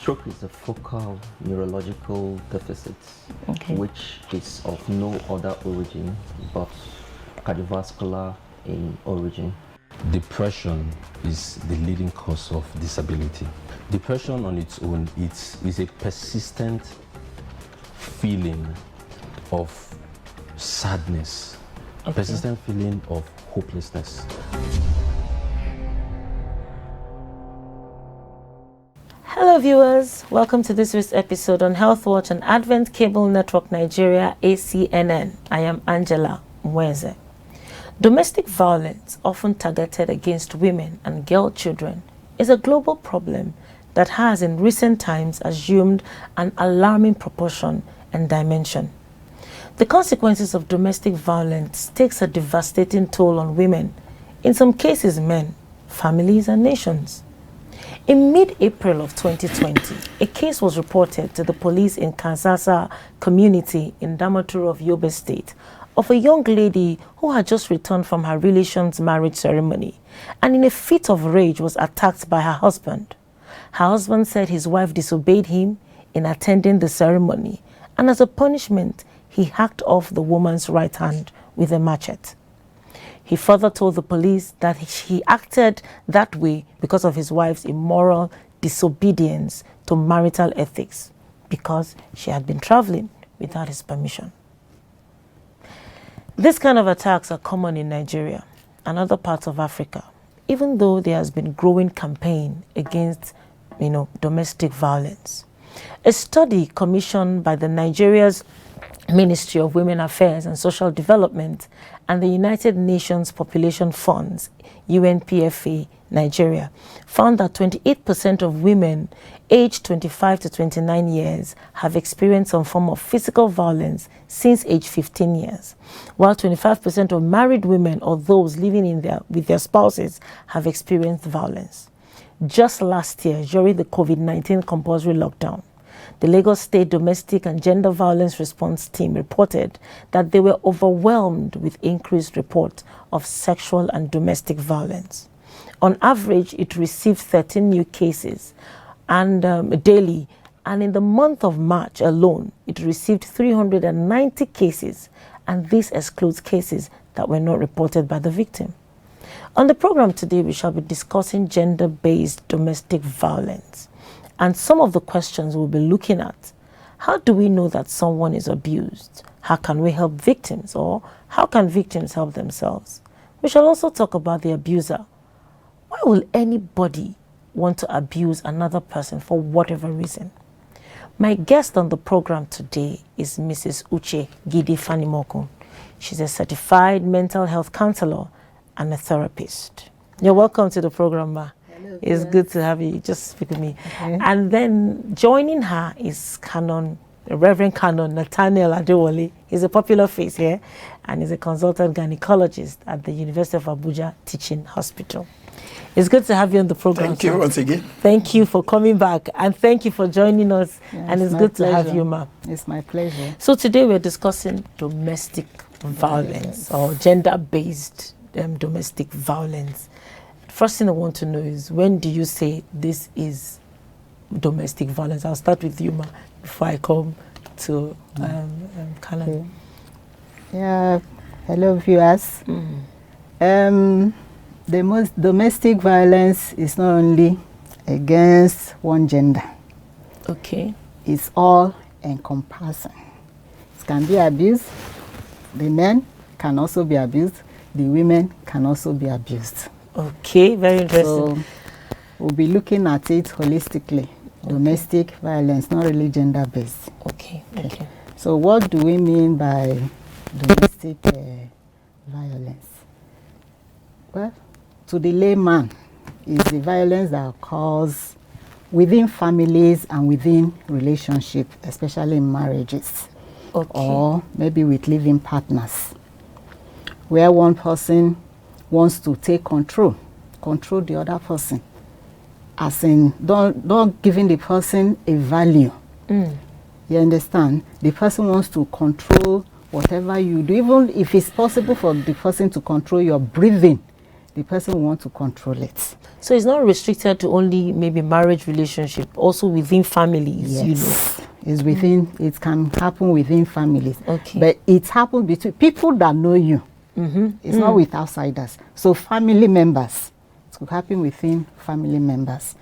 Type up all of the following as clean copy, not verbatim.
Stroke is a focal neurological deficit, which is of no other origin but cardiovascular in origin. Depression is the leading cause of disability. Depression on its own is a persistent feeling of sadness, persistent feeling of hopelessness. Hello viewers, welcome to this week's episode on Health Watch on Advent Cable Network Nigeria, ACNN. I am Angela Mweze. Domestic violence, often targeted against women and girl children, is a global problem that has in recent times assumed an alarming proportion and dimension. The consequences of domestic violence takes a devastating toll on women, in some cases men, families and nations. In mid-April of 2020, a case was reported to the police in Kansasa community in Damaturu of Yobe State of a young lady who had just returned from her relation's marriage ceremony and in a fit of rage was attacked by her husband. Her husband said his wife disobeyed him in attending the ceremony, and as a punishment, he hacked off the woman's right hand with a machete. He further told the police that he acted that way because of his wife's immoral disobedience to marital ethics, because she had been traveling without his permission. This kind of attacks are common in Nigeria and other parts of Africa, even though there has been growing campaign against, domestic violence. A study commissioned by the Nigeria's Ministry of Women Affairs and Social Development and the United Nations Population Funds, UNPFA, Nigeria, found that 28% of women aged 25 to 29 years have experienced some form of physical violence since age 15 years, while 25% of married women or those living with their spouses have experienced violence. Just last year, during the COVID-19 compulsory lockdown, the Lagos State Domestic and Gender Violence Response Team reported that they were overwhelmed with increased reports of sexual and domestic violence. On average, it received 13 new cases daily, and in the month of March alone, it received 390 cases, and this excludes cases that were not reported by the victim. On the program today, we shall be discussing gender-based domestic violence. And some of the questions we'll be looking at: how do we know that someone is abused? How can we help victims, or how can victims help themselves? We shall also talk about the abuser. Why will anybody want to abuse another person for whatever reason? My guest on the program today is Mrs. UCHE GIDI-FANIMOKUN. She's a certified mental health counselor and a therapist. You're welcome to the program, ma. It's good to have you. Just speak with me. Okay. And then joining her is CANON, Reverend CANON NATHANIEL ADEWOLE. He's a popular face here and is a consultant gynecologist at the University of Abuja Teaching Hospital. It's good to have you on the program. Thank you once again. Thank you for coming back, and thank you for joining us. And it's good to have you, ma. It's my pleasure. So today we're discussing domestic violence or gender-based domestic violence. First thing I want to know is, when do you say this is domestic violence? I'll start with you, ma, before I come to CANON. Okay. Yeah, hello viewers. The most domestic violence is not only against one gender. Okay. It's all encompassing. It can be abused. The men can also be abused. The women can also be abused. Okay, very interesting. So we'll be looking at it holistically. Okay. Domestic violence, not really gender-based. Okay, okay. So what do we mean by domestic violence? Well, to the layman, is the violence that occurs within families and within relationships, especially in marriages. Okay. Or maybe with living partners, where one person wants to take control the other person, as in don't giving the person a value. You understand? The person wants to control whatever you do, even if it's possible for the person to control your breathing. the person will want to control it. So it's not restricted to only maybe marriage relationship, also within families, Yes. you know. It's within, it can happen within families. Okay. But it happens between people that know you. It's not with outsiders. So family members. It could happen within family members.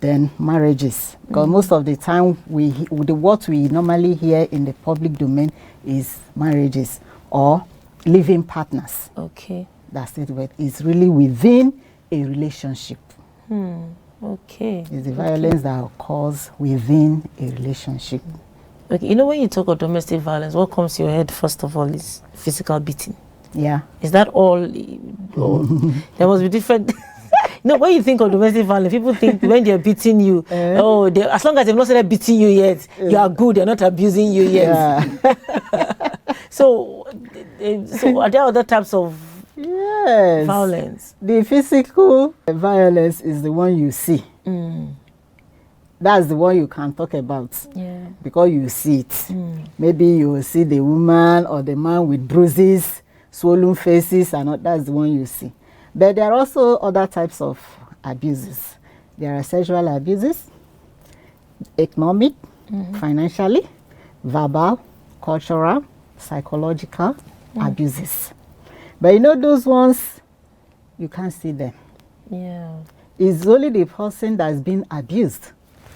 Then marriages. Because most of the time, what we normally hear in the public domain is marriages or living partners. Okay. That's it. But it's really within a relationship. Okay. It's the violence that occurs within a relationship. Okay. You know, when you talk of domestic violence, what comes to your head first of all is physical beating. Yeah. Is that all? Or there must be different. You know, when you think of domestic violence, people think when they're beating you, as long as they've not started beating you yet, you are good. They're not abusing you yet. Yeah. So are there other types of violence? The physical violence is the one you see. That's the one you can talk about. Yeah. Because you see it. Maybe you will see the woman or the man with bruises, swollen faces, and all, that's the one you see. But there are also other types of abuses. There are sexual abuses, economic, financially, verbal, cultural, psychological abuses. But you know those ones, you can't see them. Yeah. It's only the person that's been abused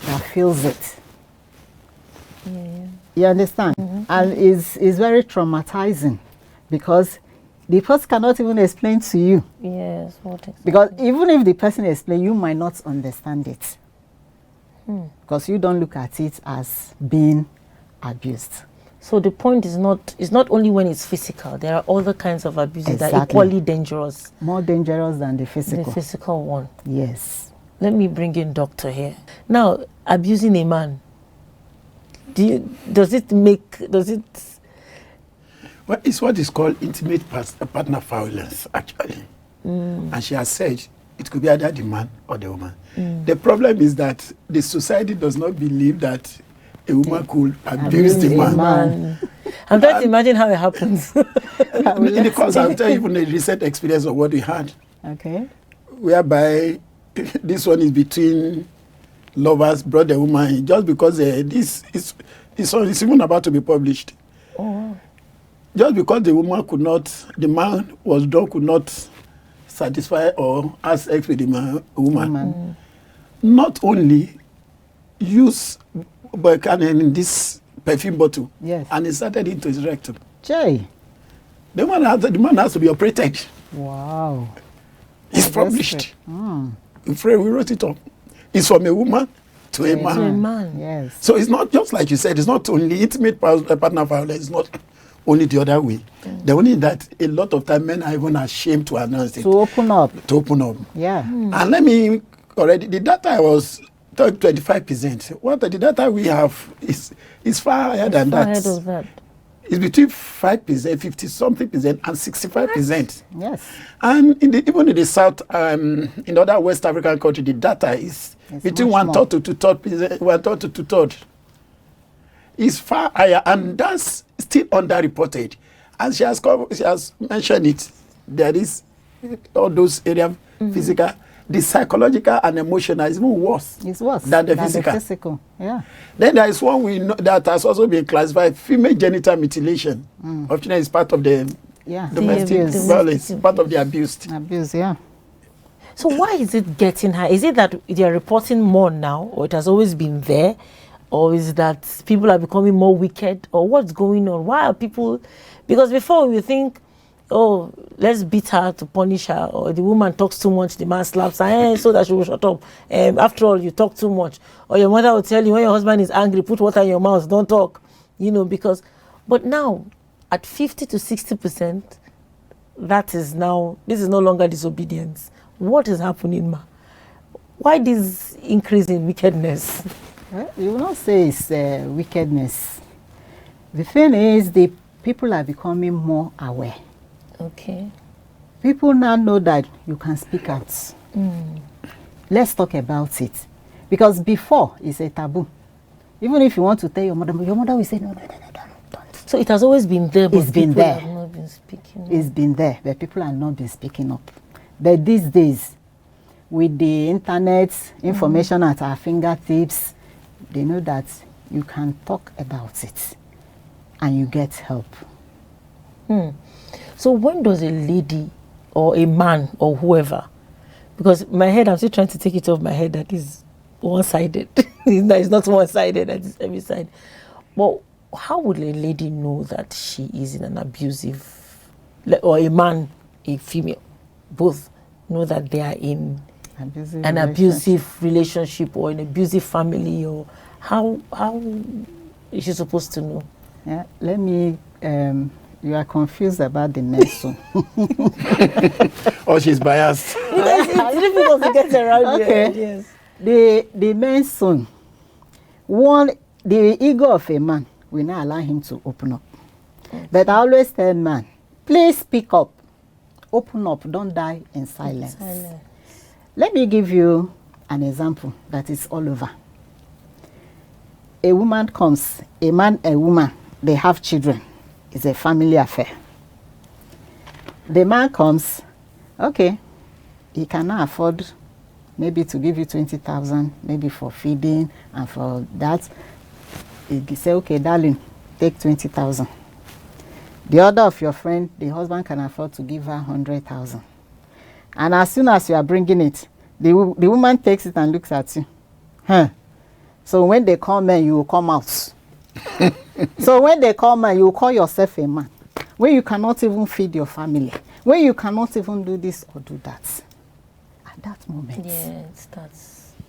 that feels it. Yeah. You understand? And it's very traumatizing because the person cannot even explain to you. Yes. What exactly? Because even if the person explains, you might not understand it. Because you don't look at it as being abused. So the point is not only when it's physical. There are other kinds of abuses that are Exactly. equally dangerous. More dangerous than the physical. The physical one. Yes. Let me bring in doctor here. Now, abusing a man. Does it? Well, it's what is called intimate partner violence, actually. And she has said it could be either the man or the woman. The problem is that the society does not believe that a woman could abuse the man. I'm trying to imagine how it happens. Because I'll tell you even a recent experience of what we had. Okay. Whereby this one is between lovers, brother, woman, just because this is even about to be published. Oh, wow. Just because the man could not satisfy or have sex with the woman. Not only use CANON in this perfume bottle, and it started into his rectum. Jay. The man has to be operated. Wow. It's published. We wrote it up. It's from a woman to a man. To a man. Yes. So it's not just like you said, it's not only intimate partner violence, it's not only the other way. The only that a lot of time men are even ashamed to announce it. To open up. To open up. Yeah. And let me already, the data I was 25%. What the data we have is far higher than that. Ahead of that. It's between 5%, 50-something%, and 65%. Yes. And even in the South, in other West African countries, the data is between 1/3 to 2/3%, 1/3 to 2/3. It's far higher, and that's still underreported. And she has mentioned it. There is all those areas, physical, the psychological and emotional is even worse. It's worse than the physical. Yeah. Then there is one we know that has also been classified, female genital mutilation. Often is part of the domestic violence, part of the abuse. Abuse, yeah. So why is it getting high? Is it that they are reporting more now, or it has always been there? Or is it that people are becoming more wicked? Or what's going on? Why are people... Because before we think, oh, let's beat her to punish her, or the woman talks too much, the man slaps her, so that she will shut up. After all, you talk too much. Or your mother will tell you, when your husband is angry, put water in your mouth, don't talk. Because... But now, at 50 to 60%, this is no longer disobedience. What is happening, ma? Why this increase in wickedness? You will not say it's wickedness. The thing is, the people are becoming more aware. Okay. People now know that you can speak out. Let's talk about it. Because before, it's a taboo. Even if you want to tell your mother will say, no, don't. So it has always been there, but it's been there. Have not been speaking up. It's been there, but people have not been speaking up. But these days, with the internet, information at our fingertips, they know that you can talk about it and you get help. So when does a lady or a man or whoever, because my head, I'm still trying to take it off my head that is one-sided. It's not one-sided, it's every side. But how would a lady know that she is in an abusive, or a man, a female, both know that they are in an abusive relationship or an abusive family, or how is she supposed to know? Yeah, let me, you are confused about the medicine. Or she's biased. It's difficult to get around okay. Yes. The medicine, the ego of a man will not allow him to open up. Okay. But I always tell man, please speak up. Open up, don't die in silence. Let me give you an example that is all over. A woman comes, a man, a woman, they have children. It's a family affair. The man comes, okay, he cannot afford maybe to give you 20,000, maybe for feeding and for that. He say, okay, darling, take 20,000. The other of your friend, the husband can afford to give her 100,000. And as soon as you are bringing it, the woman takes it and looks at you. So when they come in, you will come out. So when they come in, you will call yourself a man. When you cannot even feed your family. When you cannot even do this or do that. At that moment,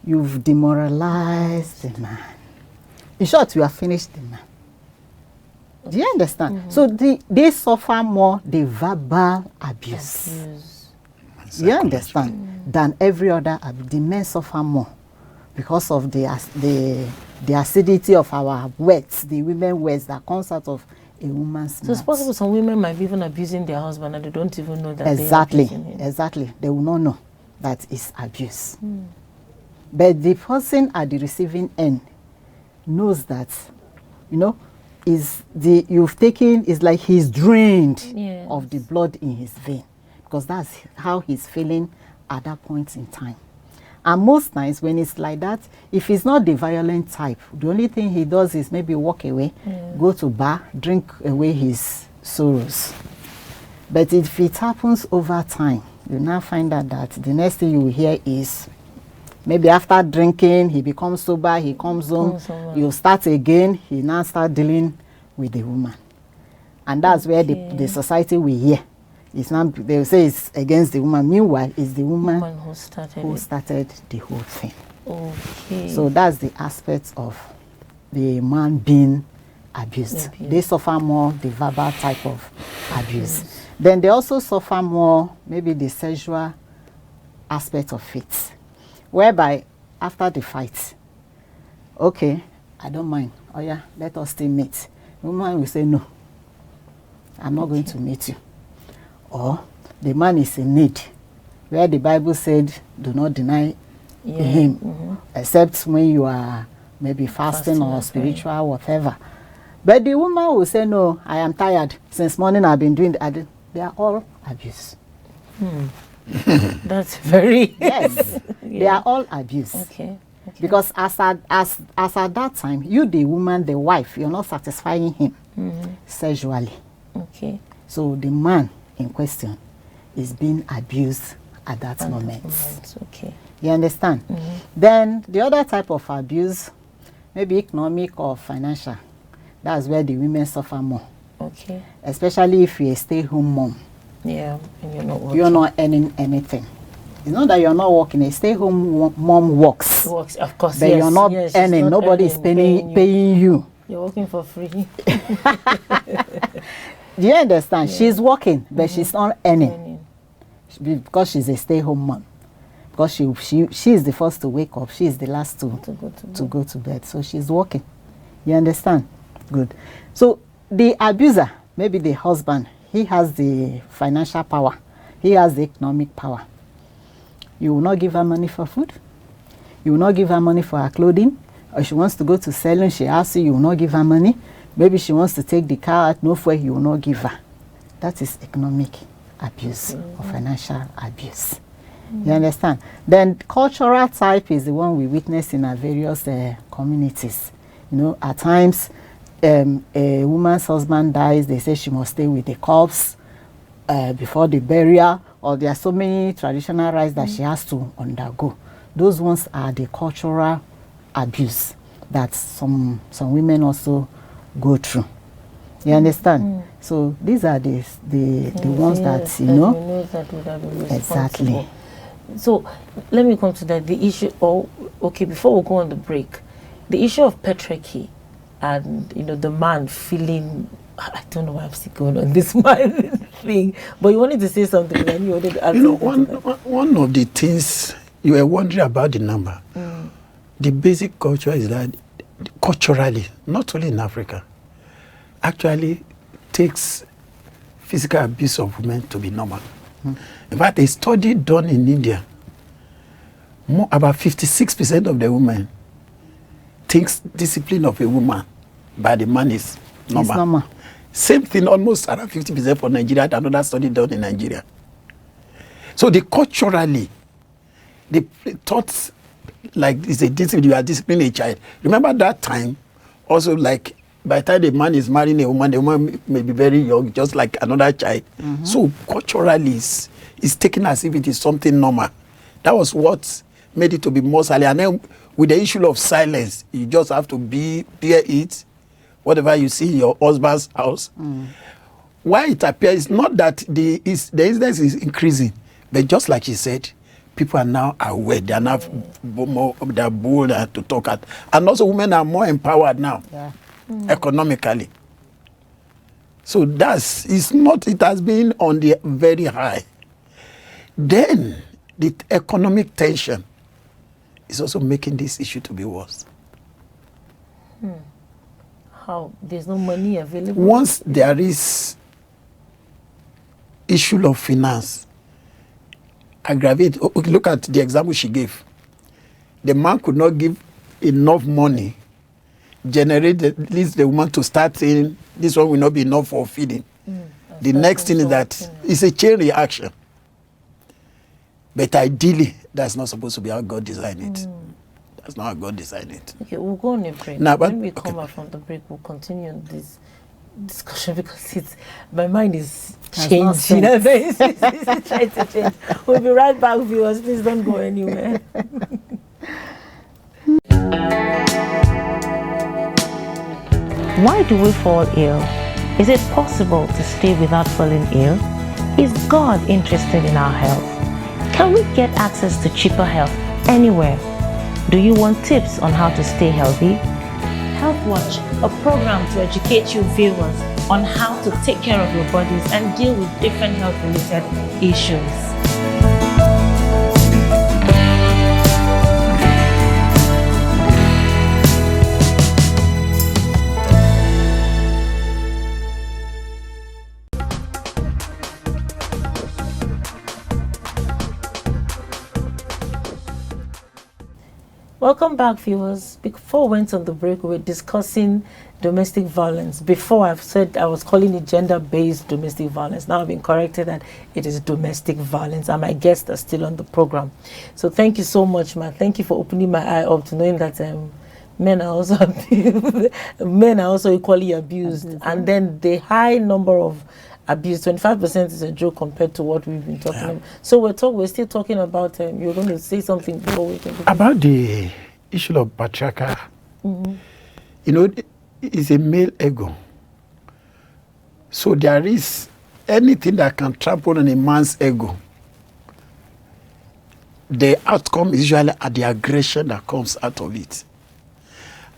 you've demoralized the man. In short, you have finished the man. Do you understand? So they suffer more the verbal abuse. You understand? Than every other abuse. The men suffer more because of the acidity of our words, the women words that comes out of a woman's mouth. So it's possible some women might be even abusing their husband and they don't even know that they are abusing him. Exactly. They will not know that it's abuse. But the person at the receiving end knows that, you know, you've taken, is like he's drained of the blood in his vein, because that's how he's feeling at that point in time. And most times when it's like that, if he's not the violent type, the only thing he does is maybe walk away, go to bar, drink away his sorrows. But if it happens over time, you now find out that the next thing you will hear is maybe after drinking, he becomes sober, he comes home, you start again, he now start dealing with the woman. And that's where the society will hear. It's not, they will say it's against the woman. Meanwhile, it's the woman who started the whole thing. Okay. So that's the aspect of the man being abused. They suffer more the verbal type of abuse. Then they also suffer more maybe the sexual aspect of it, whereby after the fight, okay, I don't mind. Oh yeah, let us still meet. The woman will say, no, I'm not going to meet you. Or the man is in need, where the Bible said, do not deny him, except when you are maybe fasting or spiritual, whatever. But the woman will say, no, I am tired. Since morning I've been doing that. They are all abuse. That's very... Yes, they are all abuse. Okay. Because as at that time, you, the woman, the wife, you're not satisfying him sexually. Okay. So the man in question is being abused at that moment. Okay. You understand? Then the other type of abuse, maybe economic or financial, that's where the women suffer more. Okay. Especially if you're a stay-home mom. Yeah, and you're not working. You're not earning anything. It's not that you're not working. A stay-home mom works. Works, of course. But you're not earning. Nobody is paying you. You're working for free. Do you understand? Yeah. She's working, but she's not earning. Because she's a stay-home mom. Because she is the first to wake up. She is the last to go to bed. So she's working. You understand? Good. So the abuser, maybe the husband, he has the financial power. He has the economic power. You will not give her money for food. You will not give her money for her clothing. Or she wants to go to salon, she asks you, you will not give her money. Maybe she wants to take the car out, no fuel, you will not give her. That is economic abuse or financial abuse. You understand? Then cultural type is the one we witness in our various communities. You know, at times a woman's husband dies, they say she must stay with the corpse before the burial, or there are so many traditional rites that she has to undergo. Those ones are the cultural abuse that some women also go through. You understand? So these are the ones that, you know, that would have been responsible. Exactly. So let me come to that. The issue, okay, before we go on the break, the issue of patriarchy and, you know, the man feeling, I don't know why I'm still going on this man thing, but you wanted to say something and you wanted to answer. You know, one of the things you were wondering about the number, the basic culture is that culturally, not only in Africa, actually takes physical abuse of women to be normal. In fact, a study done in India, about 56% of the women thinks discipline of a woman by the man is normal. It's normal. Same thing, almost around 50% for Nigeria, another study done in Nigeria. So culturally, the thoughts like it's a discipline, you are disciplining a child. Remember that time, also like by the time the man is marrying a woman, the woman may be very young, just like another child. So culturally, it's taken as if it is something normal. That was what made it to be more silent. And then with the issue of silence, you just have to bear it, whatever you see in your husband's house. Why it appears not that the incidence is increasing, but just like she said, people are now aware. They are now they're bolder to talk at, and also women are more empowered now. Economically. So it has been on the very high. Then the economic tension is also making this issue to be worse. How? There's no money available? Once there is issue of finance, aggravate. Okay, look at the example she gave. The man could not give enough money, generate at least the woman to start saying, this one will not be enough for feeding. The next thing is that it's a chain reaction. But ideally, that's not supposed to be how God designed it. That's not how God designed it. Okay, we'll go on a break. Now, when we come back from the break, we'll continue this discussion because my mind is changing. It's trying to change. We'll be right back, viewers. Please don't go anywhere. Why do we fall ill? Is it possible to stay without falling ill? Is God interested in our health? Can we get access to cheaper health anywhere? Do you want tips on how to stay healthy? Health Watch, a program to educate you viewers on how to take care of your bodies and deal with different health-related issues. Welcome back, viewers. Before we went on the break, we were discussing domestic violence. Before I've said I was calling it gender-based domestic violence. Now I've been corrected that it is domestic violence, and my guests are still on the program. So thank you so much, ma. Thank you for opening my eye up to knowing that men are also men are also equally abused, and then the high number of abuse, 25% is a joke compared to what we've been talking about. So we're still talking about, you're going to say something before we can... About the issue of patriarchal, you know, it's a male ego. So there is anything that can trample on a man's ego. The outcome is usually at the aggression that comes out of it.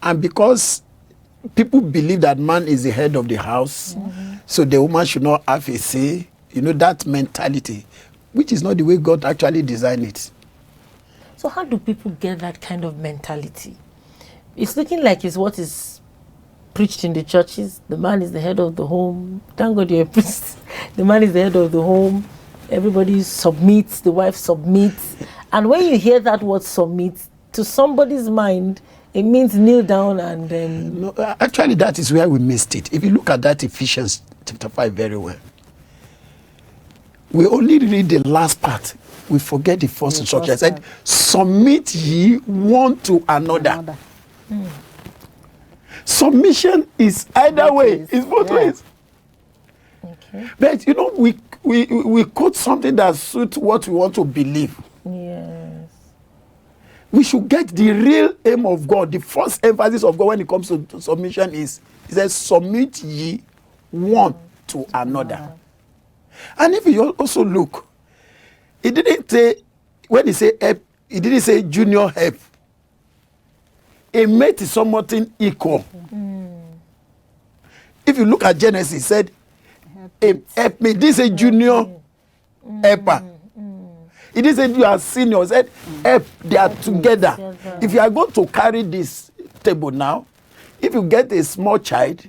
And because people believe that man is the head of the house, so the woman should not have a say, you know, that mentality, which is not the way God actually designed it. So how do people get that kind of mentality? It's looking like it's what is preached in the churches. The man is the head of the home. Thank God you're a priest. The man is the head of the home. Everybody submits, the wife submits. And when you hear that word submit, to somebody's mind, it means kneel down and... No, actually, that is where we missed it. If you look at that Ephesians chapter 5 very well, we only read the last part. We forget the first instruction. I said, submit ye one to another. Submission is either way. It's both ways. Okay. But you know, we quote something that suits what we want to believe. Yes. We should get the real aim of God. The first emphasis of God when it comes to submission is, it says, submit ye one to another. And if you also look, it didn't say, when he say help, it didn't say junior help. A mate is something equal. If you look at Genesis, it said, help me. This is a junior helper. It didn't say you are senior. It said help. They are together. If you are going to carry this table now, if you get a small child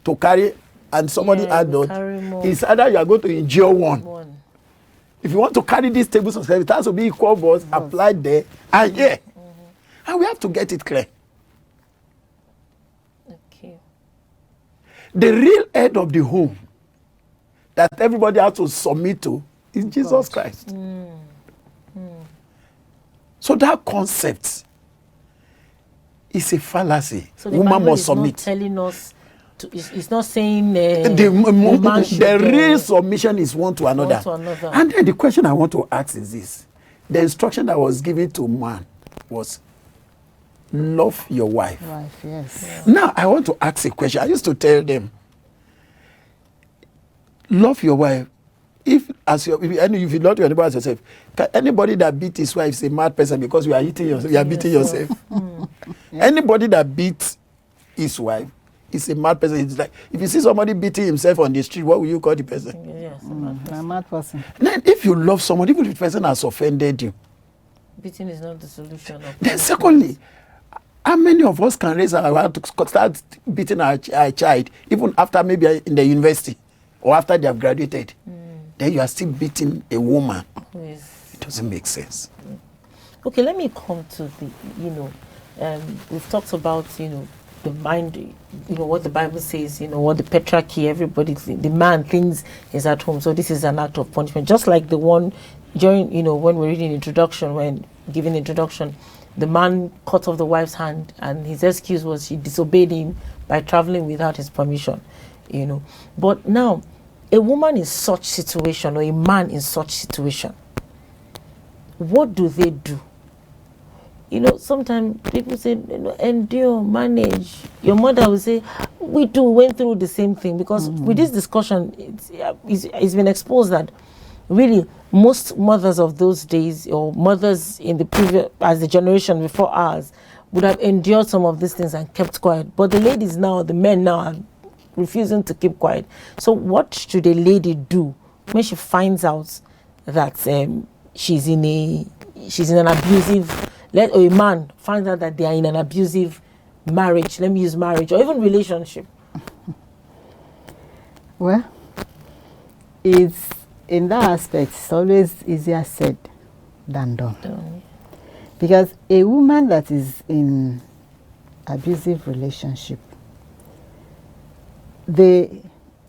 to carry and somebody adult, it's either you are going to endure one. If you want to carry these tables, it has to be equal balls applied there and here. And we have to get it clear. Okay. The real head of the home that everybody has to submit to is Jesus Christ. So that concept is a fallacy. So the woman Bible must is submit. not telling us. It's not saying The real submission is one to another. And then the question I want to ask is this. The instruction that was given to man was, love your wife. Yes. Now, I want to ask a question. I used to tell them, love your wife. If you love your neighbor as yourself, anybody that beat his wife is a mad person because you are eating yourself. You are beating yourself. Anybody that beats his wife is a mad person. It's like, if you see somebody beating himself on the street, what will you call the person? Yes, A mad person. Then if you love someone, even if the person has offended you, beating is not the solution. Then secondly, how many of us can raise our hand to start beating our child even after maybe in the university or after they have graduated? Then you are still beating a woman. Yes. It doesn't make sense. Okay, let me come to the, we've talked about, the mind, what the Bible says, what the patriarchy, everybody, the man thinks is at home. So this is an act of punishment. Just like the one during, when we're reading introduction, when giving introduction, the man cut off the wife's hand and his excuse was she disobeyed him by traveling without his permission, But now, a woman in such situation or a man in such situation, what do they do? Sometimes people say, endure, manage. Your mother will say, we too went through the same thing, because with this discussion, it's been exposed that really most mothers of those days, or mothers in the previous, as the generation before ours, would have endured some of these things and kept quiet. But the ladies now, the men now are refusing to keep quiet. So what should a lady do when she finds out that she's in an abusive, or a man finds out that they are in an abusive marriage, let me use marriage, or even relationship? Well, it's in that aspect, it's always easier said than done. Because a woman that is in abusive relationship, the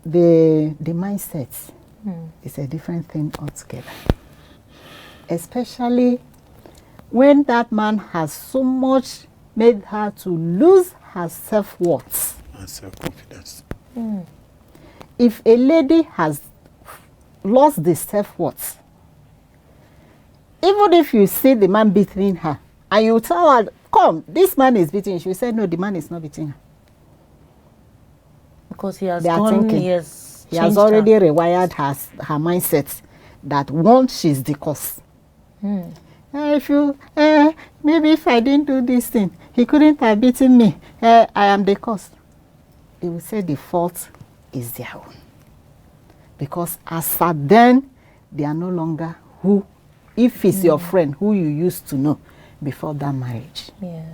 mindset is a different thing altogether. Especially when that man has so much made her to lose her self-worth and self-confidence. If a lady has lost the self-worth, even if you see the man beating her and you tell her, come, this man is beating you, she will say, no, the man is not beating her. Because he has They are gone, thinking. he has already rewired her mindset that once she's the cause. If you, maybe if I didn't do this thing, he couldn't have beaten me. I am the cause. They will say the fault is their own. Because as at then, they are no longer who, if it's your friend, who you used to know before that marriage. Yeah.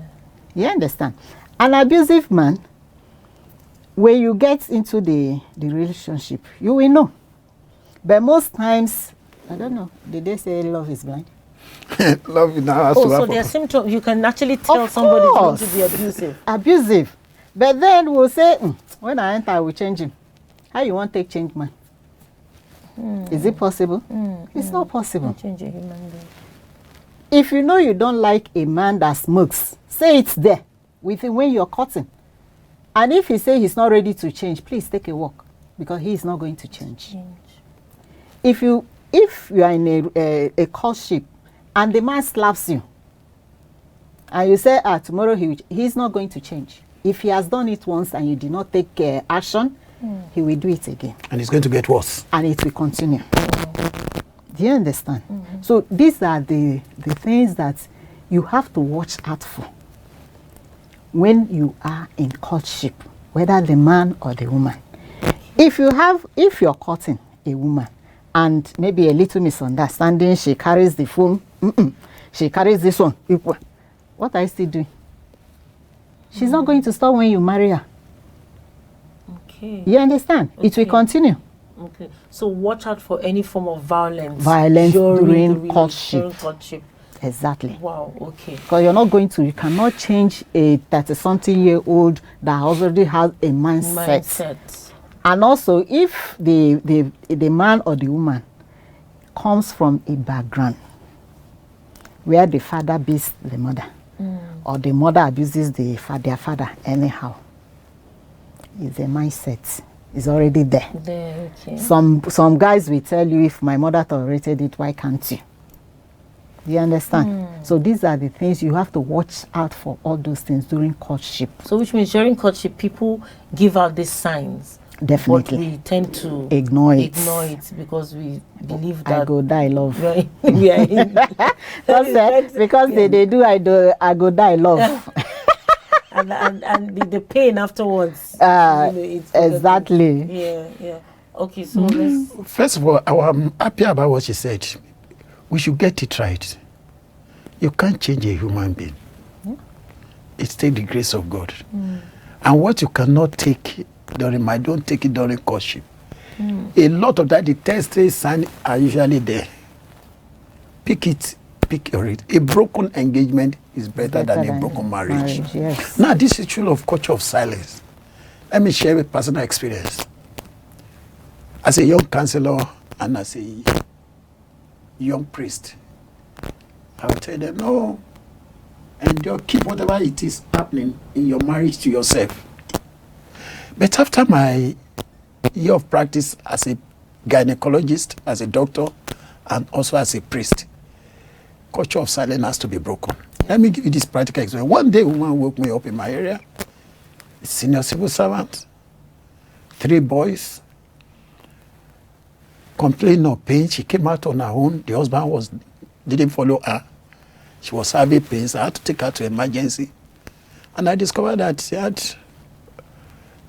You understand? An abusive man, when you get into the relationship, you will know. But most times, I don't know, did they say love is blind? Love is now. So there are symptoms. You can actually tell somebody is going to be abusive. Abusive. But then we'll say, when I enter, I will change him. How you want to take change, man? Is it possible? It's not possible. Change a human being. If you know you don't like a man that smokes, say it's there with him when you're cutting. And if he say he's not ready to change, please take a walk, because he is not going to change. If you are in a courtship and the man slaps you, and you say, tomorrow he's not going to change. If he has done it once and you did not take action, he will do it again. And it's going to get worse. And it will continue. Do you understand? So these are the things that you have to watch out for when you are in courtship, whether the man or the woman. If you're courting a woman and maybe a little misunderstanding, she carries the phone, she carries this one, what are you still doing? She's not going to stop when you marry her. Okay. You understand? Okay. It will continue. Okay. So watch out for any form of violence. During courtship. Exactly. Wow, okay. Because you cannot change a 30-something-year-old that already has a mindset. And also, if the man or the woman comes from a background where the father beats the mother, or the mother abuses their father anyhow, it's a mindset. It's already there. Okay. Some guys will tell you, if my mother tolerated it, why can't you? Do you understand? So these are the things you have to watch out for, all those things during courtship. So which means during courtship, people give out these signs. Definitely. But we tend to ignore it because we believe that I go die love. We are in because they do I go die love. and the pain afterwards. Exactly. Yeah. Okay, so let's... First of all, I'm happy about what she said. We should get it right. You can't change a human being. It's take the grace of God. And what you cannot take don't take it during courtship. A lot of that, the test signs are usually there. Pick your rate. A broken engagement is better than a broken marriage. Yes. Now, this is true of culture of silence. Let me share a personal experience. As a young counselor and as a young priest, I would tell them, no, and keep whatever it is happening in your marriage to yourself. But after my year of practice as a gynecologist, as a doctor, and also as a priest, culture of silence has to be broken. Let me give you this practical example. One day, a woman woke me up in my area, a senior civil servant, 3 boys, complaining of pain. She came out on her own. The husband didn't follow her. She was having pains. I had to take her to emergency. And I discovered that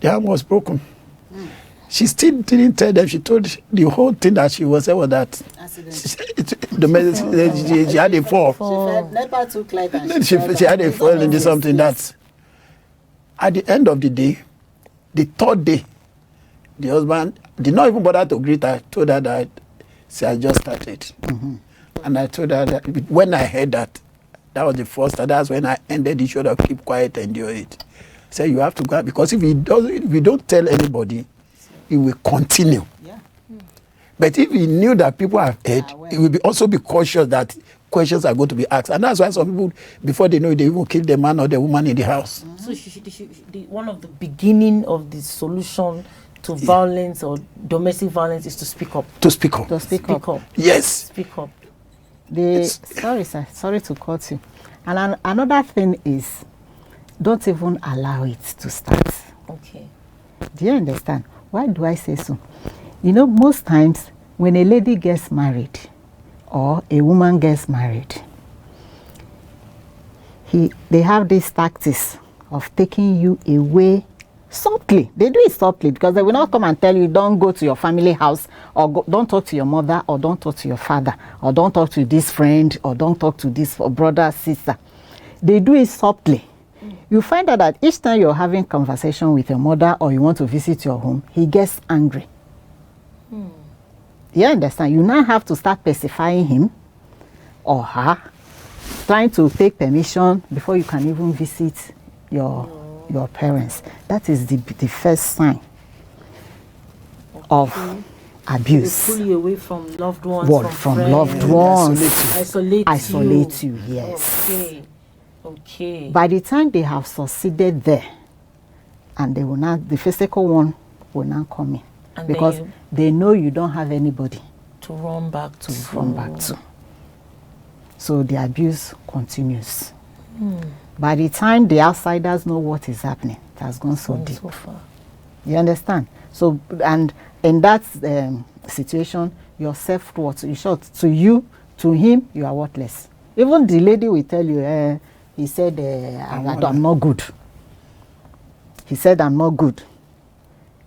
the arm was broken. She still didn't tell them. She told the whole thing that she was there was that she had a fall. She had a fall into something that at the end of the day, the 3rd day, the husband did not even bother to greet her. Told her that she had just started. And I told her that when I heard that was the first, that's when I ended the show of keep quiet and endure it. So you have to go, because if you don't tell anybody, it will continue. Yeah. But if you knew that people have heard, it will also be cautious that questions are going to be asked. And that's why some people, before they know it, they even kill the man or the woman in the house. So one of the beginning of the solution to violence or domestic violence is to speak up. To speak up. To speak up. Yes. Speak up. Sorry, sir. Sorry to cut you. And another thing is, don't even allow it to start. Okay. Do you understand? Why do I say so? You know, most times when a lady gets married or a woman gets married, they have this tactics of taking you away softly. They do it softly because they will not come and tell you, don't go to your family house, or don't talk to your mother, or don't talk to your father, or don't talk to this friend, or don't talk to this brother, sister. They do it softly. You find out that each time you're having conversation with your mother or you want to visit your home, he gets angry. You understand? You now have to start pacifying him or her, trying to take permission before you can even visit your parents. That is the first sign of abuse. They pull you away from loved ones, from friends. loved ones. Isolate you, yes. Okay. By the time they have succeeded there, and they will not, the physical one will not come in. And because they know you don't have anybody to run back to. So the abuse continues. By the time the outsiders know what is happening, it has gone so deep. So far. You understand? So, and in that situation, your self-worth, in short, to you, to him, you are worthless. Even the lady will tell you, he said, I'm not good. He said, I'm not good.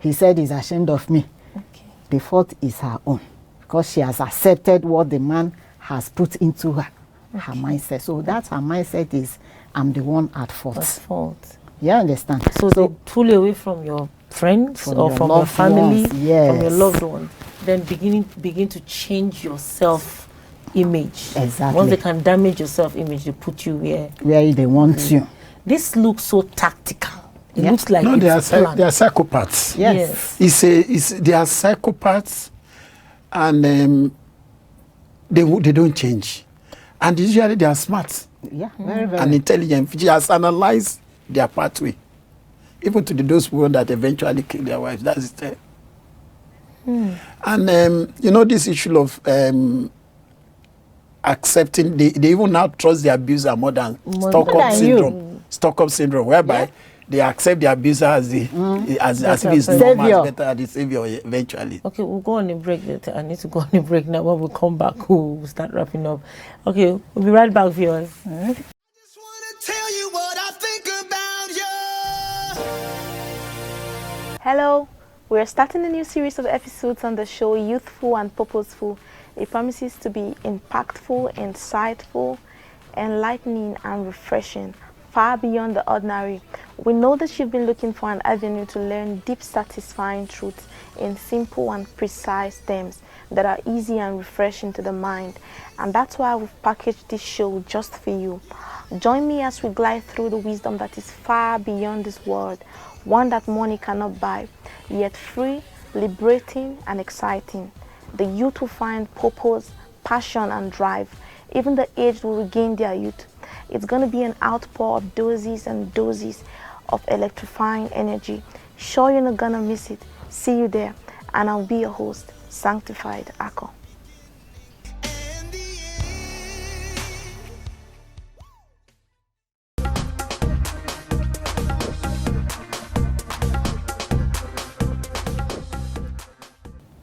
He said he's ashamed of me. Okay. The fault is her own, because she has accepted what the man has put into her, her mindset. So that's her mindset is, I'm the one at fault. You understand? So they pull away from your friends or from your family, from your loved ones, then begin to change your self-image. Exactly. Once they can damage your self-image, they put you where they want you. This looks so tactical. It looks like they are psychopaths. Yes. They are psychopaths, and they don't change. And usually they are smart. Yeah, very, very. And intelligent. She has analyzed their pathway. Even to those women that eventually kill their wives. That is there. And this issue of accepting, they even now trust the abuser more than Stockholm syndrome, whereby they accept the abuser as if he's normal, better the savior eventually. Okay, we'll go on a break later. I need to go on a break now. When we come back, we'll start wrapping up. Okay, we'll be right back, viewers. I just want to tell you what I think about you. Hello, we're starting a new series of episodes on the show Youthful and Purposeful. It promises to be impactful, insightful, enlightening, and refreshing, far beyond the ordinary. We know that you've been looking for an avenue to learn deep, satisfying truths in simple and precise terms that are easy and refreshing to the mind. And that's why we've packaged this show just for you. Join me as we glide through the wisdom that is far beyond this world, one that money cannot buy, yet free, liberating, and exciting. The youth will find purpose, passion, and drive. Even the aged will regain their youth. It's going to be an outpour of doses and doses of electrifying energy. Sure you're not going to miss it. See you there. And I'll be your host, Sanctified Ako.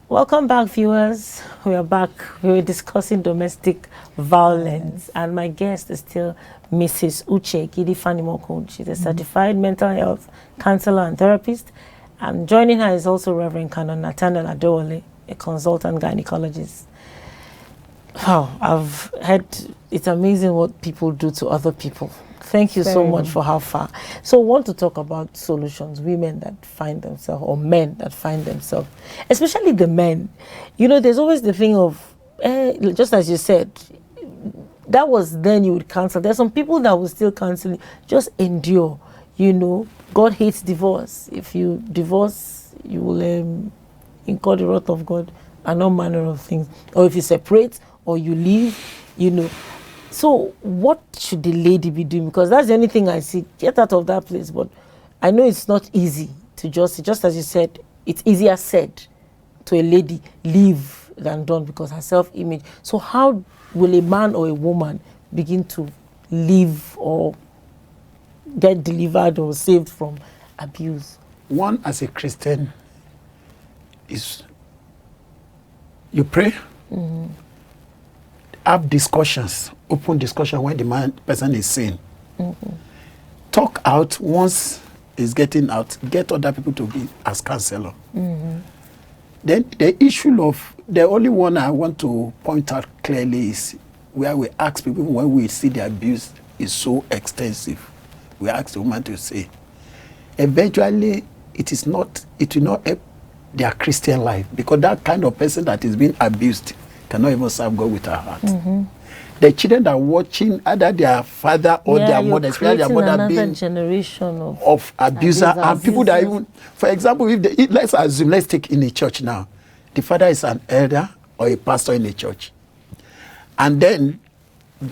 Welcome back, viewers. We are back. We were discussing domestic violence, and my guest is still Mrs. UCHE GIDI-FANIMOKUN. She's a certified mental health counselor and therapist. And joining her is also Reverend Canon NATHANIEL ADEWOLE, a consultant gynecologist. Wow, I've heard it's amazing what people do to other people. Thank you so much for how far. So I want to talk about solutions, women that find themselves, or men that find themselves, especially the men. You know, there's always the thing of, just as you said, that was then you would cancel. There's some people that will still cancel. Just endure, you know. God hates divorce. If you divorce, you will incur the wrath of God and all manner of things. Or if you separate or you leave, you know. So what should the lady be doing? Because that's the only thing I see. Get out of that place. But I know it's not easy to just as you said, it's easier said to a lady, leave than done, because her self-image. So how will a man or a woman begin to live or get delivered or saved from abuse? One, as a Christian, is you pray, have discussions, open discussion when the person is sane. Talk out once it's getting out, get other people to be as counselor. Then the issue of, the only one I want to point out clearly is where we ask people when we see the abuse is so extensive. We ask the woman to say, eventually it will not help their Christian life, because that kind of person that is being abused cannot even serve God with her heart. The children that are watching either their father or their mother, especially their mother, being generation of abuser, and people that even, for example, let's take in a church now, the father is an elder or a pastor in a church, and then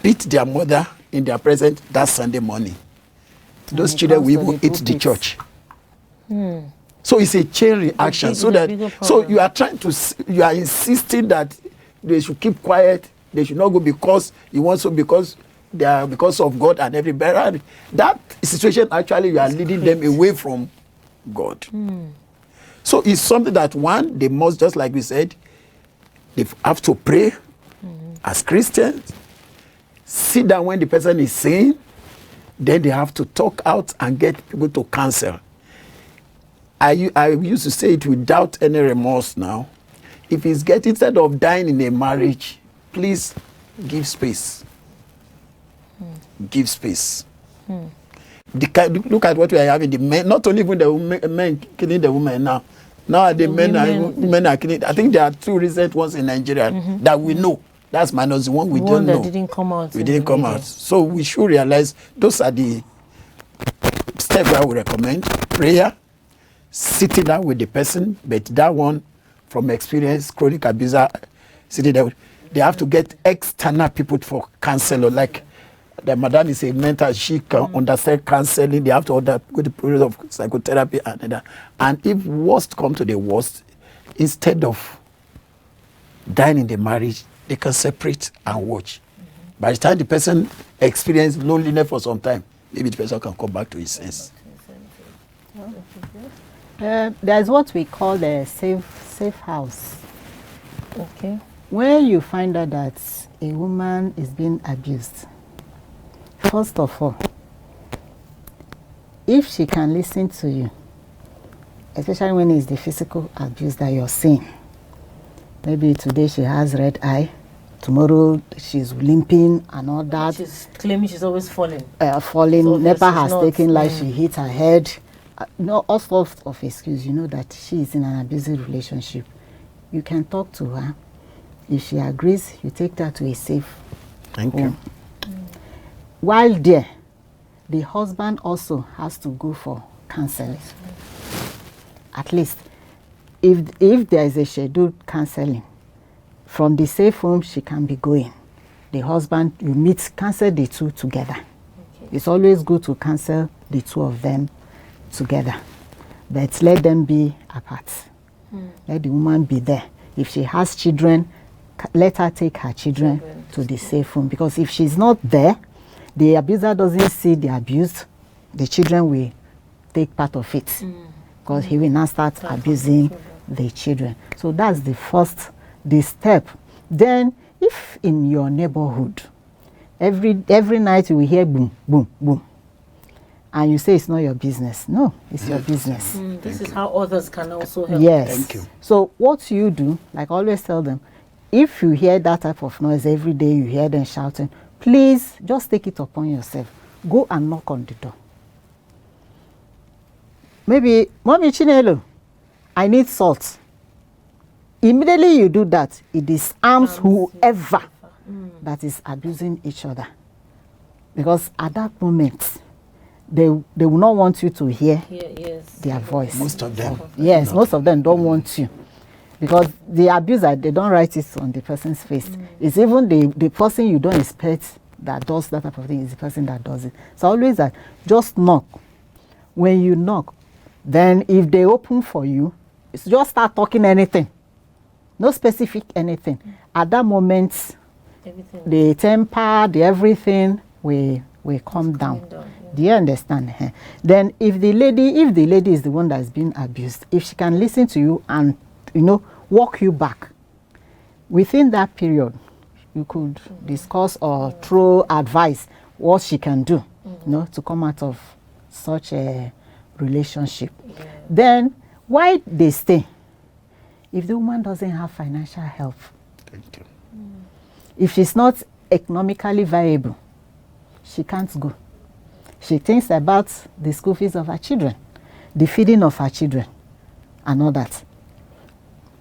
beat their mother in their presence that Sunday morning, those children will even eat the church. So it's a chain reaction. So you are trying to, you are insisting that they should keep quiet. They should not go because you want so because they are because of God and everybody. That situation actually you are leading them away from God. So it's something that one, they must, just like we said, they have to pray as Christians, sit down when the person is saying, then they have to talk out and get people to counsel. I used to say it without any remorse now. If it's getting, instead of dying in a marriage, please give space. Give space. Look at what we are having. The men, not only even the men killing the women now. Now the men are killing. I think there are 2 recent ones in Nigeria that we know. That's minus the one we don't know. That didn't come out. We didn't come out. So we should realize those are the steps I would recommend. Prayer, sitting down with the person, but that one from experience, chronic abuser, sitting there, they have to get external people for counselor. Like the madam is a mentor, she can understand counseling. They have to go the period of psychotherapy and that. And if worst come to the worst, instead of dying in the marriage, they can separate and watch. By the time the person experiences loneliness for some time, maybe the person can come back to his sense. There's what we call a safe house. Okay. When you find out that a woman is being abused, first of all, if she can listen to you, especially when it's the physical abuse that you're seeing, maybe today she has red eye, tomorrow she's limping and all that. She's claiming she's always falling. Falling, So NEPA has taken like Mm. she hit her head. No, all sorts of excuse. You know that she is in an abusive relationship. You can talk to her. If she agrees, you take her to a safe Thank home. you. While there, the husband also has to go for counseling. At least, if there is a scheduled counseling, from the safe home she can be going. The husband, you meet, counsel the two together. Okay. It's always good to counsel the 2 of them together, but let them be apart. Let the woman be there. If she has children, let her take her children to the safe home, because if she's not there, the abuser doesn't see the abuse, the children will take part of it, because he will now start abusing the children. So that's the step. Then if in your neighborhood every night you will hear boom boom boom, and you say it's not your business. No, it's your business. This is how others can also help. Yes. Thank you. So what you do, like I always tell them, if you hear that type of noise every day, you hear them shouting, please just take it upon yourself. Go and knock on the door. Maybe, Mommy Chinelo, I need salt. Immediately you do that, it disarms whoever that is abusing each other. Because at that moment, they will not want you to hear their voice. Most of them. Yes, most of them don't want you. Because the abuser, they don't write it on the person's face. It's even the person you don't expect that does that type of thing is the person that does it. So always that, just knock. When you knock, then if they open for you, it's just start talking anything. No specific anything. At that moment, the temper, the everything will calm down. Do you understand? Then if the lady is the one that's been abused, if she can listen to you and walk you back, within that period, you could discuss or throw advice what she can do, to come out of such a relationship. Then why they stay? If the woman doesn't have financial help, Thank you. if she's not economically viable, she can't go. She thinks about the school fees of her children, the feeding of her children, and all that.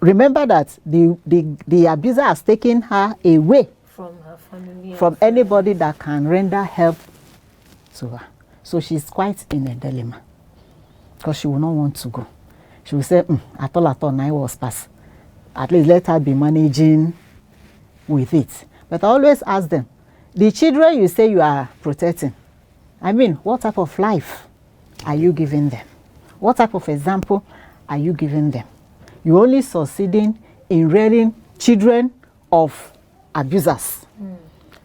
Remember that the abuser has taken her away From her family. from anybody that can render help to her. So she's quite in a dilemma, because she will not want to go. She will say, at all, I was pass. at least let her be managing with it. But I always ask them, the children you say you are protecting, I mean, what type of life are you giving them? What type of example are you giving them? You're only succeeding in rearing children of abusers.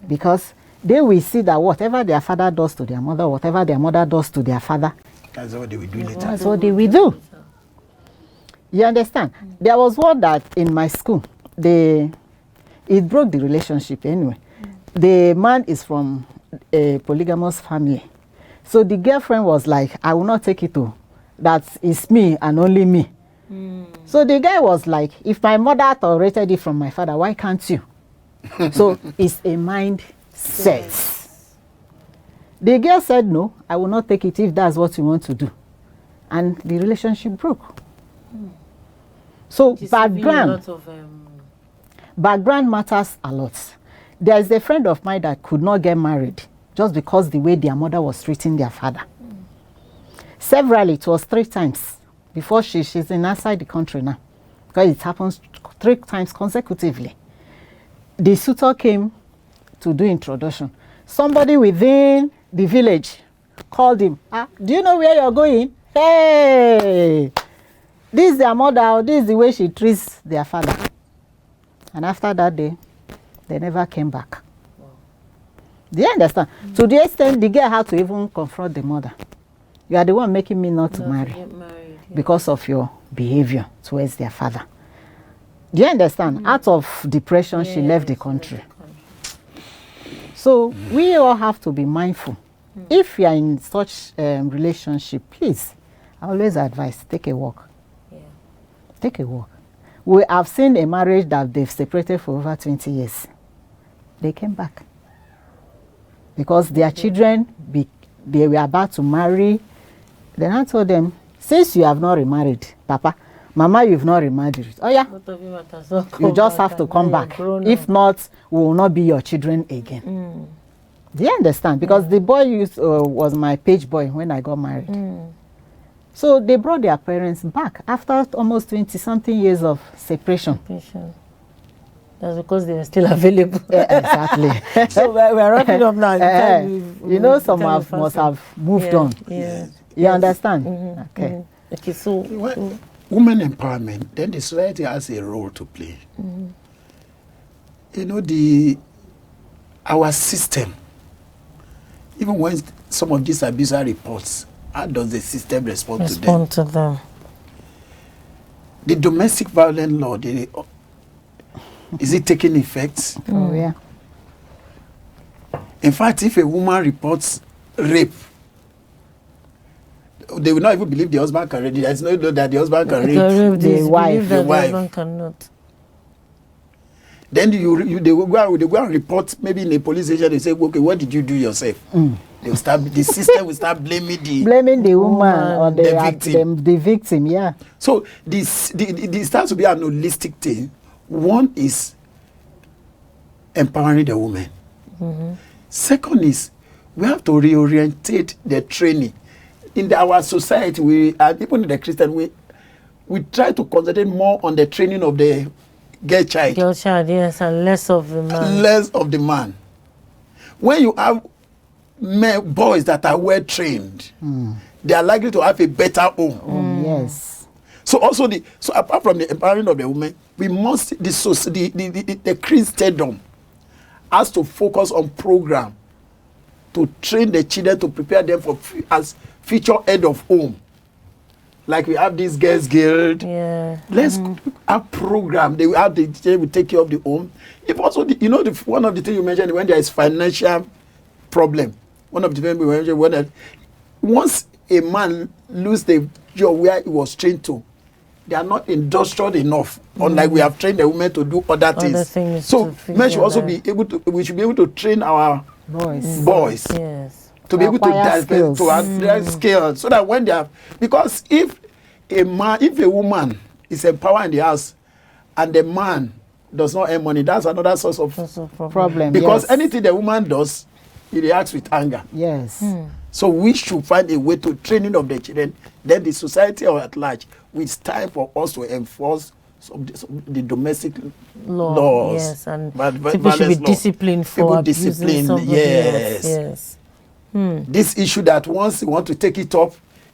Because they will see that whatever their father does to their mother, whatever their mother does to their father, that's what they will do later. that's what they will do. You understand? There was one that in my school, it broke the relationship anyway. The man is from a polygamous family. So the girlfriend was like, I will not take it to. That is me and only me. So the guy was like, if my mother tolerated it from my father, why can't you? So it's a mindset. The girl said, no, I will not take it if that's what you want to do. And the relationship broke. So background matters a lot. There is a friend of mine that could not get married just because the way their mother was treating their father. Severally, it was 3 times before she's outside the country now, because it happens 3 times consecutively. The suitor came to do introduction. Somebody within the village called him. Do you know where you're going? Hey, this is their mother. This is the way she treats their father. And after that day, they never came back. Do you understand? To the extent the girl had to even confront the mother. You are the one making me not to marry because of your behavior towards their father. Do you understand? Out of depression, she left the country. So we all have to be mindful. If you are in such relationship, please, I always advise, take a walk. Take a walk. We have seen a marriage that they've separated for over 20 years. They came back. Because their children, they were about to marry. Then I told them, since you have not remarried, Papa, Mama, you've not remarried. Oh yeah, you just have to come back. If not, we will not be your children again. Do you understand? Because the boy was my page boy when I got married. So they brought their parents back after almost 20-something years of separation. That's because they are still available. Exactly. So we're wrapping up now. You know, some must have moved on. You understand? Okay. Okay, so women empowerment, then the society has a role to play. You know, our system, even when some of these abuser reports, how does the system respond to them? The domestic violence law, is it taking effect? Oh, yeah. In fact, if a woman reports rape, they will not even believe the husband can rape. There's no law that the husband can rape the wife. The husband cannot. Then they will go and report, maybe in a police station. They say, okay, what did you do yourself? They will start. The system will start blaming the woman or the victim. Yeah. So this starts to be an holistic thing. One is empowering the woman. Second is we have to reorientate the training. In our society, even in the Christian way, we try to concentrate more on the training of the girl child. Girl child, yes, and less of the man. Less of the man. When you have boys that are well trained, they are likely to have a better home. Yes. So also so apart from the empowering of the women, we must the Christendom has to focus on program to train the children, to prepare them for as future head of home. Like we have this Girls Guild. Yeah. Let's have program. They will have the children will take care of the home. If also one of the things you mentioned when there is financial problem. One of the things we mentioned when once a man lose the job where he was trained to, they are not industrial enough. Unlike we have trained the women to do other things. So men should also be able to. We should be able to train our boys. Yes. To be able to have their skills, so that when they have, because if a woman is empowered in the house and the man does not earn money, that's another source of problem. Because anything the woman does, he reacts with anger. Yes. So we should find a way to training of the children. Then the society at large, it's time for us to enforce the domestic laws. Yes, and but people should be law. disciplined for People abusing disciplined, somebody yes. else. Yes. This issue that once you want to take it up,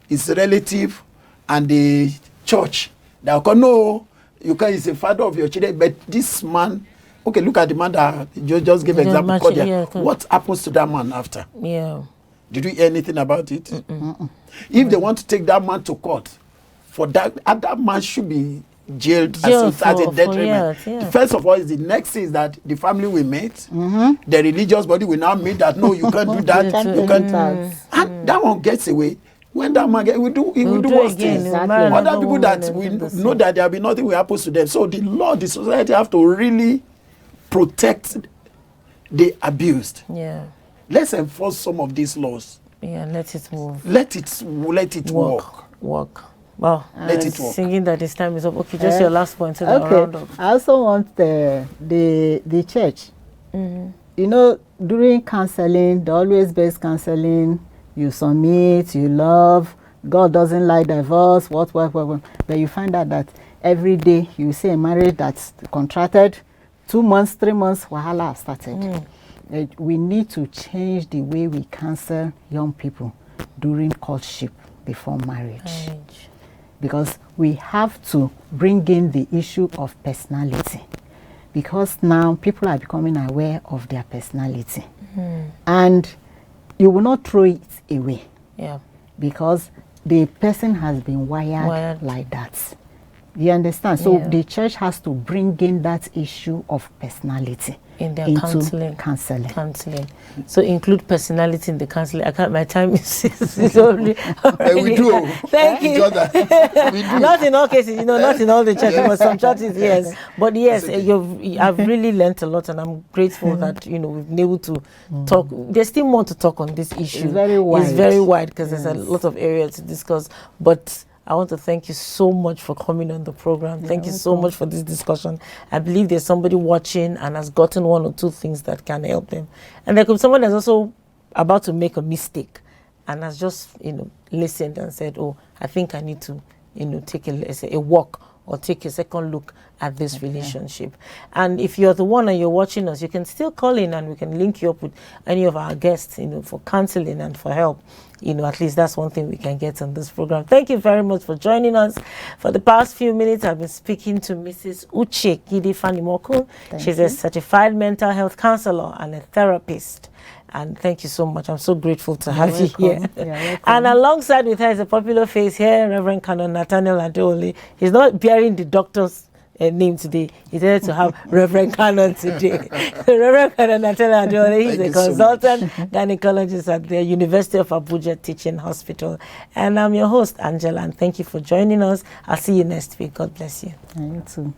is relative and the church. They'll go, no, you can, he's a father of your children, but this man, okay, look at the man that you just gave example. What happens to that man after? Yeah. Did you hear anything about it? If they want to take that man to court, for that man should be jailed as a detriment. First of all, is the next thing is that the family will meet, the religious body will now meet that no, you can't do that, you can't. And that one gets away. When that man gets, he will do worse things. Other people that we know that there will be nothing will happen to them. So the law, the society have to really protect the abused. Yeah. Let's enforce some of these laws. Yeah, let it move. Let it work. Wow. Let it work. Singing that this time is up. Okay, just your last point. So okay. Round up. I also want the church. You know, during counseling, the always based counseling, you submit, you love. God doesn't like divorce. What. But you find out that every day you see a marriage that's contracted, 2 months, 3 months, wahala started. We need to change the way we counsel young people during courtship before marriage. Because we have to bring in the issue of personality. Because now people are becoming aware of their personality. And you will not throw it away. Yeah. Because the person has been wired like that. You understand? So the church has to bring in that issue of personality in their counseling. So include personality in the counseling. I can't. My time is only. We do. Thank you. We do. Not in all cases, not in all the churches, but some churches, yes. But yes, I've really learnt a lot, and I'm grateful that we've been able to talk. There's still more to talk on this issue. It's very wide. It's very wide because there's a lot of areas to discuss, but I want to thank you so much for coming on the program. Thank you so much for this discussion. I believe there's somebody watching and has gotten 1 or 2 things that can help them. And there could be someone that's also about to make a mistake and has just, listened and said, oh, I think I need to, take a walk or take a second look at this relationship. And if you're the one and you're watching us, you can still call in and we can link you up with any of our guests, for counseling and for help. At least that's one thing we can get on this program. Thank you very much for joining us. For the past few minutes, I've been speaking to Mrs. UCHE GIDI-FANIMOKUN. She's a certified mental health counselor and a therapist. And thank you so much. I'm so grateful to have you here. And alongside with her is a popular face here, Reverend Canon NATHANIEL ADEWOLE. He's not bearing the doctor's name today. He's here to have Reverend Canon today. Reverend Canon NATHANIEL ADEWOLE, he's a consultant gynecologist at the University of Abuja Teaching Hospital. And I'm your host, Angela, and thank you for joining us. I'll see you next week. God bless you. You too.